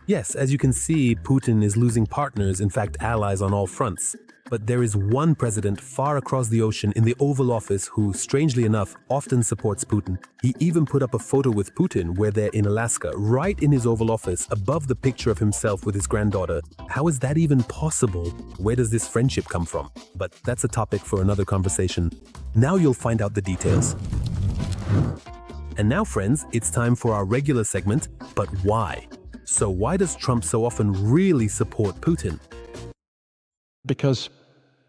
Yes, as you can see, Putin is losing partners, in fact allies on all fronts. But there is one president far across the ocean in the Oval Office who, strangely enough, often supports Putin. He even put up a photo with Putin where they're in Alaska, right in his Oval Office, above the picture of himself with his granddaughter. How is that even possible? Where does this friendship come from? But that's a topic for another conversation. Now you'll find out the details. And now, friends, it's time for our regular segment, but why? So why does Trump so often really support Putin?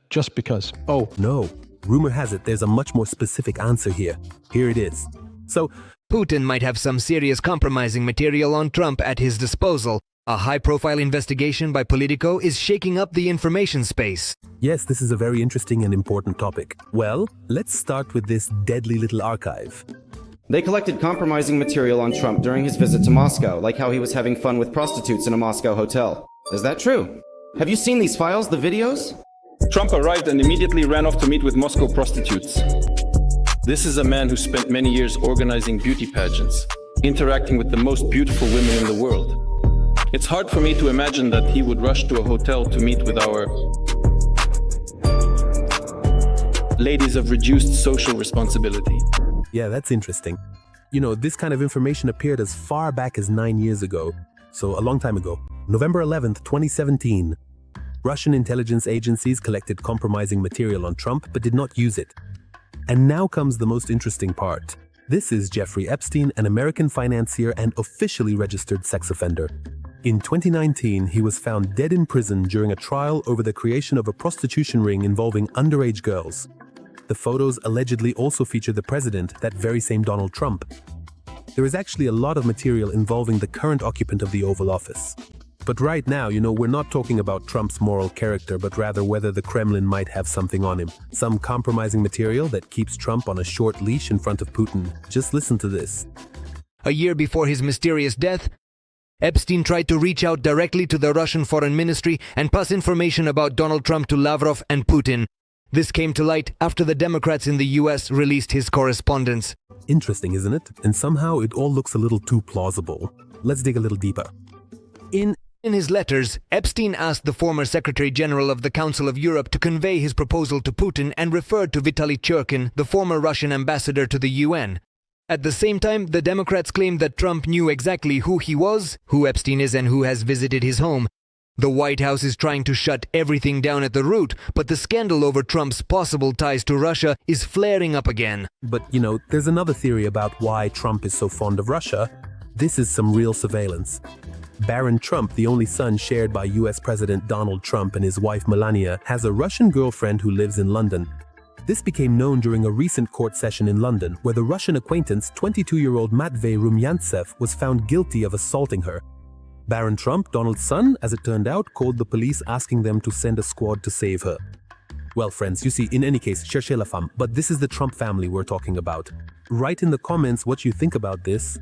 Just because. Oh, no. Rumor has it there's a much more specific answer here. Here it is. So, Putin might have some serious compromising material on Trump at his disposal. A high-profile investigation by Politico is shaking up the information space. Yes, this is a very interesting and important topic. Well, let's start with this deadly little archive. They collected compromising material on Trump during his visit to Moscow, like how he was having fun with prostitutes in a Moscow hotel. Is that true? Have you seen these files, the videos? Trump arrived and immediately ran off to meet with Moscow prostitutes. This is a man who spent many years organizing beauty pageants, interacting with the most beautiful women in the world. It's hard for me to imagine that he would rush to a hotel to meet with our ladies of reduced social responsibility. Yeah, that's interesting. You know, this kind of information appeared as far back as 9 years ago, so a long time ago. November 11th, 2017. Russian intelligence agencies collected compromising material on Trump but did not use it. And now comes the most interesting part. This is Jeffrey Epstein, an American financier and officially registered sex offender. In 2019, he was found dead in prison during a trial over the creation of a prostitution ring involving underage girls. The photos allegedly also feature the president, that very same Donald Trump. There is actually a lot of material involving the current occupant of the Oval Office. But right now, we're not talking about Trump's moral character, but rather whether the Kremlin might have something on him. Some compromising material that keeps Trump on a short leash in front of Putin. Just listen to this. A year before his mysterious death, Epstein tried to reach out directly to the Russian Foreign Ministry and pass information about Donald Trump to Lavrov and Putin. This came to light after the Democrats in the US released his correspondence. Interesting, isn't it? And somehow it all looks a little too plausible. Let's dig a little deeper. In his letters, Epstein asked the former Secretary General of the Council of Europe to convey his proposal to Putin and referred to Vitaly Churkin, the former Russian ambassador to the UN. At the same time, the Democrats claimed that Trump knew exactly who he was, who Epstein is, and who has visited his home. The White House is trying to shut everything down at the root, but the scandal over Trump's possible ties to Russia is flaring up again. But, there's another theory about why Trump is so fond of Russia. This is some real surveillance. Baron Trump, the only son shared by US President Donald Trump and his wife Melania, has a Russian girlfriend who lives in London. This became known during a recent court session in London, where the Russian acquaintance, 22-year-old Matvey Rumyantsev, was found guilty of assaulting her. Baron Trump, Donald's son, as it turned out, called the police asking them to send a squad to save her. Well, friends, you see, in any case, cherchez la femme, but this is the Trump family we're talking about. Write in the comments what you think about this.